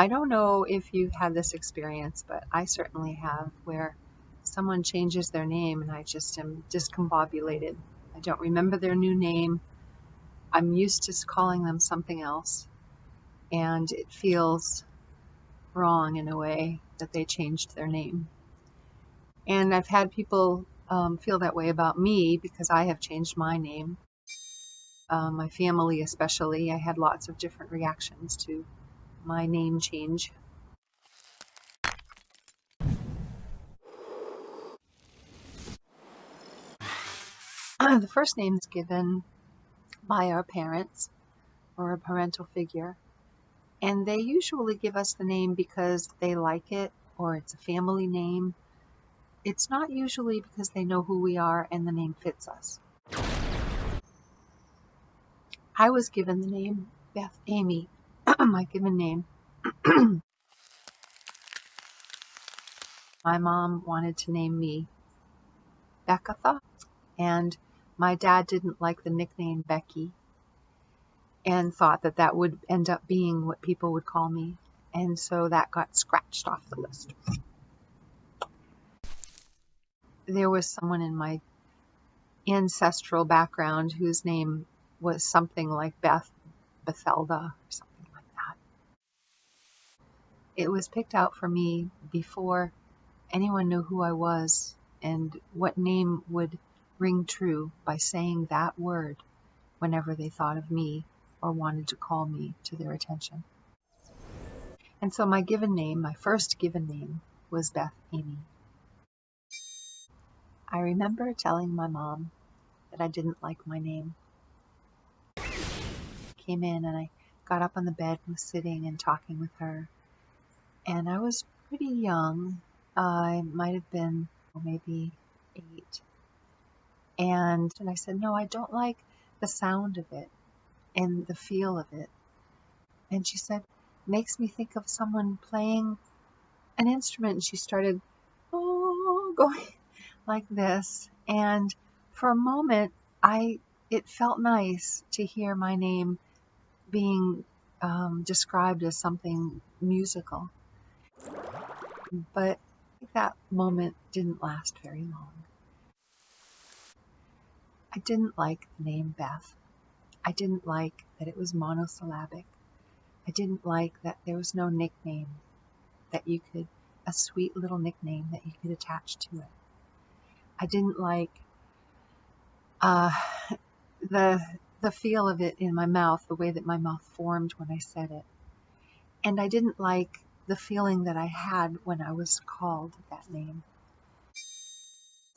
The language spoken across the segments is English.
I don't know if you've had this experience, but I certainly have, where someone changes their name and I just am discombobulated. I don't remember their new name. I'm used to calling them something else, and it feels wrong in a way that they changed their name. And I've had people feel that way about me because I have changed my name. My family, especially, I had lots of different reactions to my name change. The first name is given by our parents or a parental figure, and they usually give us the name because they like it or it's a family name. It's not usually because they know who we are and the name fits us. I was given the name Beth Amy, my given name. My mom wanted to name me Beckatha, and my dad didn't like the nickname Becky and thought that that would end up being what people would call me, and so that got scratched off the list. There was someone in my ancestral background whose name was something like Bethelda, or something like that. It was picked out for me before anyone knew who I was and what name would ring true by saying that word whenever they thought of me or wanted to call me to their attention. And so my given name, my first given name, was Beth Amy. I remember telling my mom that I didn't like my name. I came in and I got up on the bed and was sitting and talking with her. And I was pretty young. I might have been maybe 8. And I said, no, I don't like the sound of it and the feel of it. And she said, makes me think of someone playing an instrument. And she started going like this. And for a moment, it felt nice to hear my name being described as something musical. But that moment didn't last very long. I didn't like the name Beth. I didn't like that it was monosyllabic. I didn't like that there was no nickname a sweet little nickname that you could attach to it. I didn't like the feel of it in my mouth, the way that my mouth formed when I said it. And I didn't like the feeling that I had when I was called that name.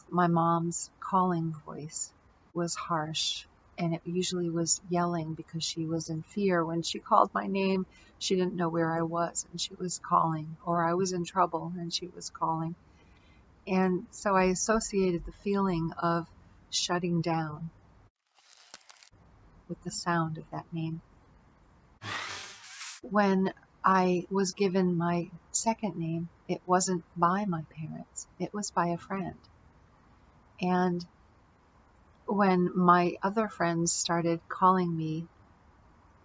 My mom's calling voice was harsh, and it usually was yelling because she was in fear. When she called my name, she didn't know where I was, and she was calling, or I was in trouble and she was calling. And so I associated the feeling of shutting down with the sound of that name. When I was given my second name, it wasn't by my parents, it was by a friend. And when my other friends started calling me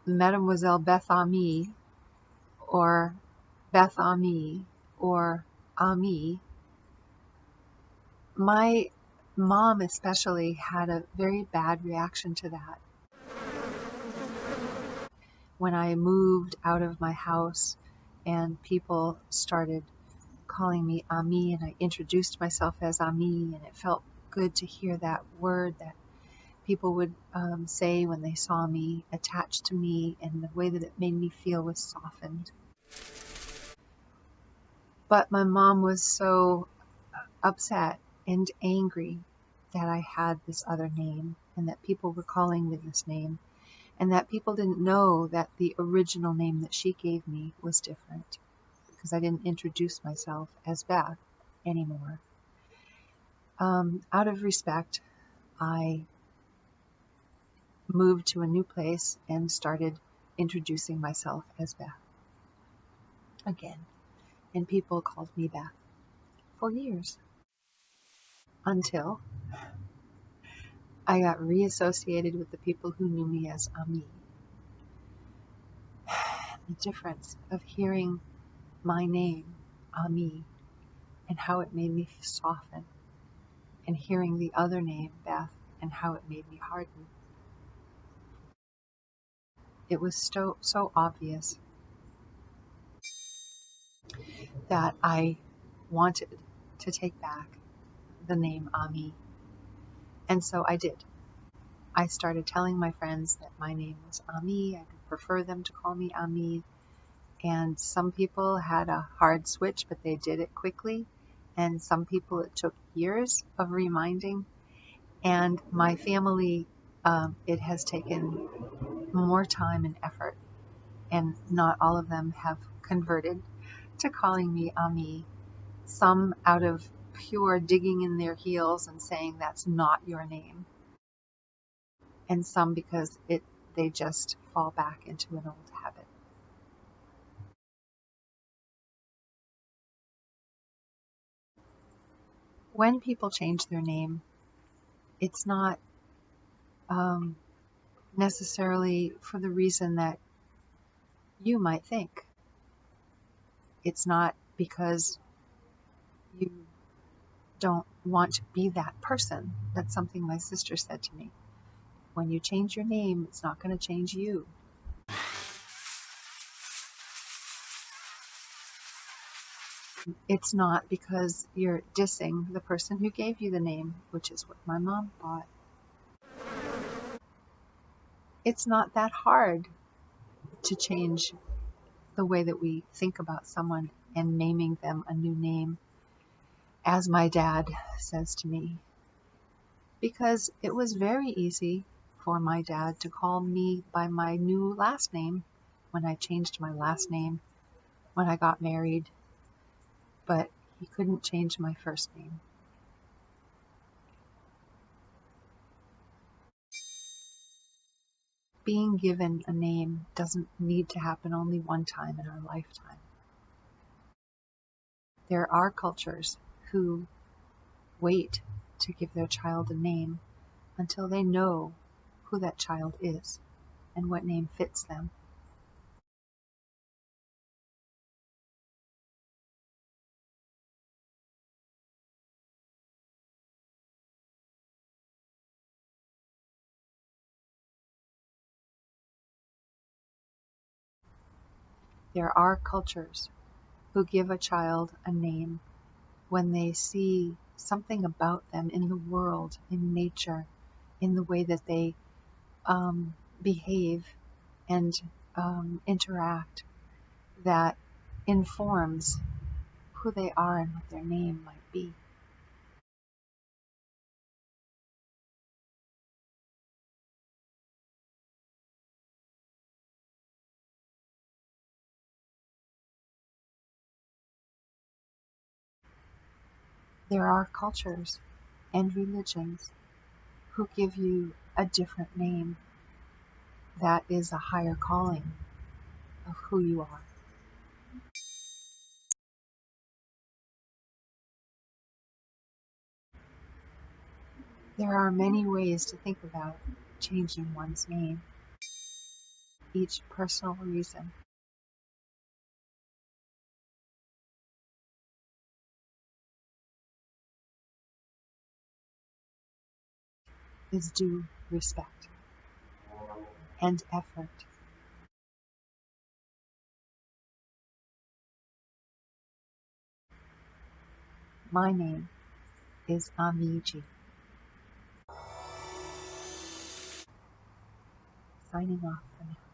Mademoiselle Beth Ami, or Beth Ami, or Ami, my mom especially had a very bad reaction to that. When I moved out of my house and people started calling me Ami, and I introduced myself as Ami, and it felt good to hear that word that people would say when they saw me attached to me, and the way that it made me feel was softened. But my mom was so upset and angry that I had this other name and that people were calling me this name, and that people didn't know that the original name that she gave me was different because I didn't introduce myself as Beth anymore. Out of respect, I moved to a new place and started introducing myself as Beth again. And people called me Beth for years until I got reassociated with the people who knew me as Ami. the difference of hearing my name, Ami, and how it made me soften, and hearing the other name, Beth, and how it made me harden. It was so obvious that I wanted to take back the name Ami. And so I did. I started telling my friends that my name was Ami. I would prefer them to call me Ami. And some people had a hard switch, but they did it quickly. And some people it took years of reminding. And my family, it has taken more time and effort. And not all of them have converted to calling me Ami. Some out of pure digging in their heels and saying that's not your name. And some because they just fall back into an old habit. When people change their name, it's not necessarily for the reason that you might think. It's not because you don't want to be that person. That's something my sister said to me. When you change your name, it's not going to change you. It's not because you're dissing the person who gave you the name, which is what my mom thought. It's not that hard to change the way that we think about someone and naming them a new name, as my dad says to me. Because it was very easy for my dad to call me by my new last name when I changed my last name when I got married, but he couldn't change my first name. Being given a name doesn't need to happen only one time in our lifetime. There are cultures who wait to give their child a name until they know who that child is and what name fits them. There are cultures who give a child a name when they see something about them in the world, in nature, in the way that they behave and interact, that informs who they are and what their name might be. There are cultures and religions who give you a different name that is a higher calling of who you are. There are many ways to think about changing one's name, each personal reason. Is due respect and effort. My name is Amiji. Signing off for now.